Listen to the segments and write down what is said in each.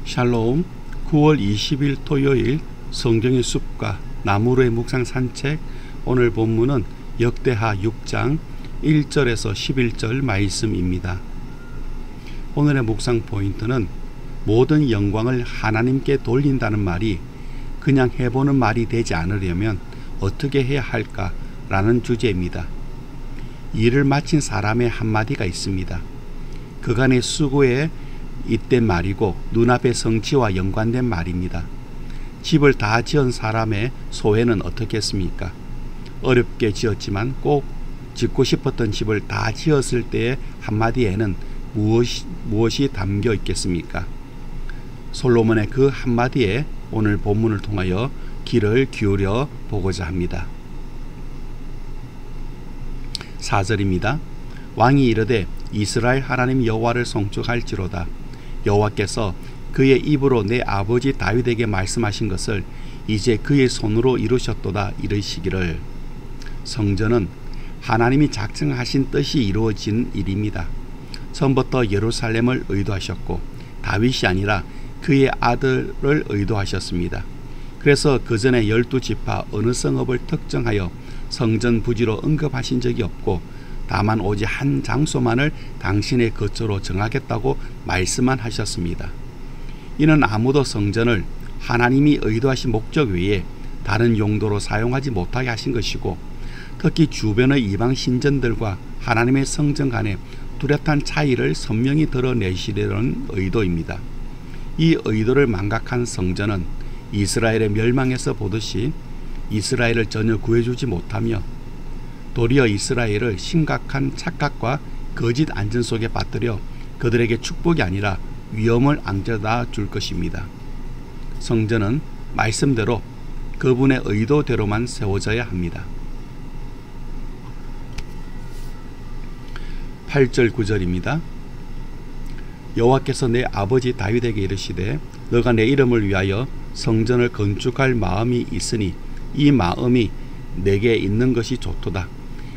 샬롬. 9월 20일 토요일 성경의 숲과 나무로의 묵상 산책. 오늘 본문은 역대하 6장 1절에서 11절 말씀입니다. 오늘의 묵상 포인트는 모든 영광을 하나님께 돌린다는 말이 그냥 해보는 말이 되지 않으려면 어떻게 해야 할까 라는 주제입니다. 일을 마친 사람의 한마디가 있습니다. 그간의 수고에 잇된 말이고 눈앞의 성취와 연관된 말입니다. 집을 다 지은 사람의 소회는 어떻겠습니까? 어렵게 지었지만 꼭 짓고 싶었던 집을 다 지었을 때의 한마디에는 무엇이 담겨 있겠습니까? 솔로몬의 그 한마디에 오늘 본문을 통하여 귀를 기울여 보고자 합니다. 4절입니다. 왕이 이르되 이스라엘 하나님 여호와를 송축할지로다. 여호와께서 그의 입으로 내 아버지 다윗에게 말씀하신 것을 이제 그의 손으로 이루셨도다 이르시기를. 성전은 하나님이 작정하신 뜻이 이루어진 일입니다. 처음부터 예루살렘을 의도하셨고 다윗이 아니라 그의 아들을 의도하셨습니다. 그래서 그 전에 12지파 어느 성읍을 특정하여 성전 부지로 언급하신 적이 없고 다만 오직 한 장소만을 당신의 거처로 정하겠다고 말씀만 하셨습니다. 이는 아무도 성전을 하나님이 의도하신 목적 외에 다른 용도로 사용하지 못하게 하신 것이고 특히 주변의 이방 신전들과 하나님의 성전 간의 뚜렷한 차이를 선명히 드러내시려는 의도입니다. 이 의도를 망각한 성전은 이스라엘의 멸망에서 보듯이 이스라엘을 전혀 구해주지 못하며 도리어 이스라엘을 심각한 착각과 거짓 안전 속에 빠뜨려 그들에게 축복이 아니라 위험을 안겨다 줄 것입니다. 성전은 말씀대로 그분의 의도대로만 세워져야 합니다. 8절 9절입니다. 여호와께서 내 아버지 다윗에게 이르시되 너가 내 이름을 위하여 성전을 건축할 마음이 있으니 이 마음이 내게 있는 것이 좋도다.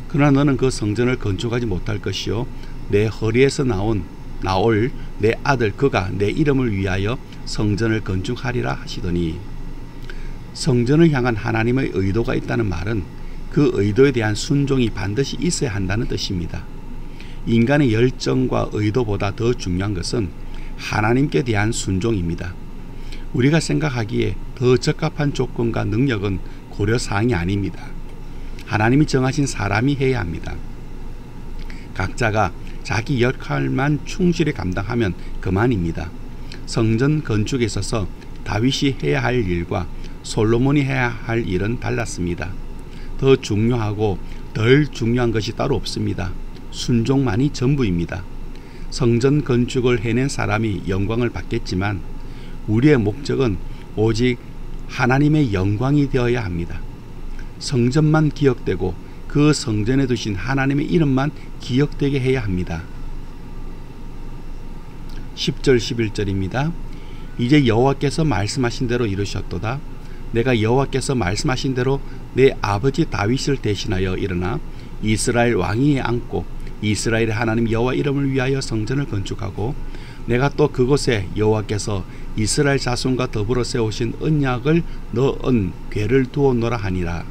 그러나 너는 그 성전을 건축하지 못할 것이요 내 허리에서 나올 내 아들 그가 내 이름을 위하여 성전을 건축하리라 하시더니. 성전을 향한 하나님의 의도가 있다는 말은 그 의도에 대한 순종이 반드시 있어야 한다는 뜻입니다. 인간의 열정과 의도보다 더 중요한 것은 하나님께 대한 순종입니다. 우리가 생각하기에 더 적합한 조건과 능력은 고려사항이 아닙니다. 하나님이 정하신 사람이 해야 합니다. 각자가 자기 역할만 충실히 감당하면 그만입니다. 성전 건축에 있어서 다윗이 해야 할 일과 솔로몬이 해야 할 일은 달랐습니다. 더 중요하고 덜 중요한 것이 따로 없습니다. 순종만이 전부입니다. 성전 건축을 해낸 사람이 영광을 받겠지만 우리의 목적은 오직 하나님의 영광이 되어야 합니다. 성전만 기억되고 그 성전에 두신 하나님의 이름만 기억되게 해야 합니다. 10절 11절입니다. 이제 여호와께서 말씀하신 대로 이루셨도다. 내가 여호와께서 말씀하신 대로 내 아버지 다윗을 대신하여 일어나 이스라엘 왕위에 앉고 이스라엘의 하나님 여호와 이름을 위하여 성전을 건축하고 내가 또 그곳에 여호와께서 이스라엘 자손과 더불어 세우신 언약을 넣은 궤를 두었노라 하니라.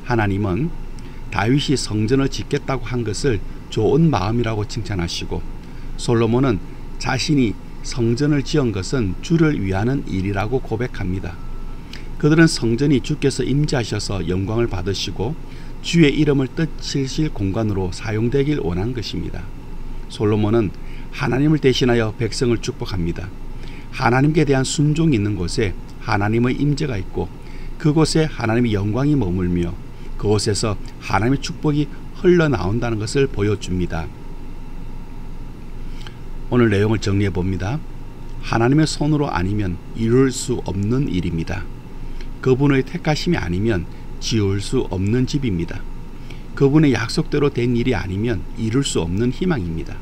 하나님은 다윗이 성전을 짓겠다고 한 것을 좋은 마음이라고 칭찬하시고 솔로몬은 자신이 성전을 지은 것은 주를 위하는 일이라고 고백합니다. 그들은 성전이 주께서 임재하셔서 영광을 받으시고 주의 이름을 뜻하실 공간으로 사용되길 원한 것입니다. 솔로몬은 하나님을 대신하여 백성을 축복합니다. 하나님께 대한 순종이 있는 곳에 하나님의 임재가 있고 그곳에 하나님의 영광이 머물며 그곳에서 하나님의 축복이 흘러나온다는 것을 보여줍니다. 오늘 내용을 정리해 봅니다. 하나님의 손으로 아니면 이룰 수 없는 일입니다. 그분의 택하심이 아니면 지을 수 없는 집입니다. 그분의 약속대로 된 일이 아니면 이룰 수 없는 희망입니다.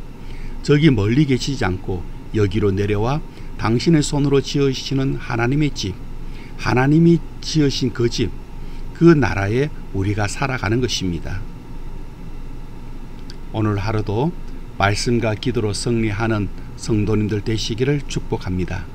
저기 멀리 계시지 않고 여기로 내려와 당신의 손으로 지으시는 하나님의 집, 하나님이 지으신 그 집, 그 나라에 우리가 살아가는 것입니다. 오늘 하루도 말씀과 기도로 승리하는 성도님들 되시기를 축복합니다.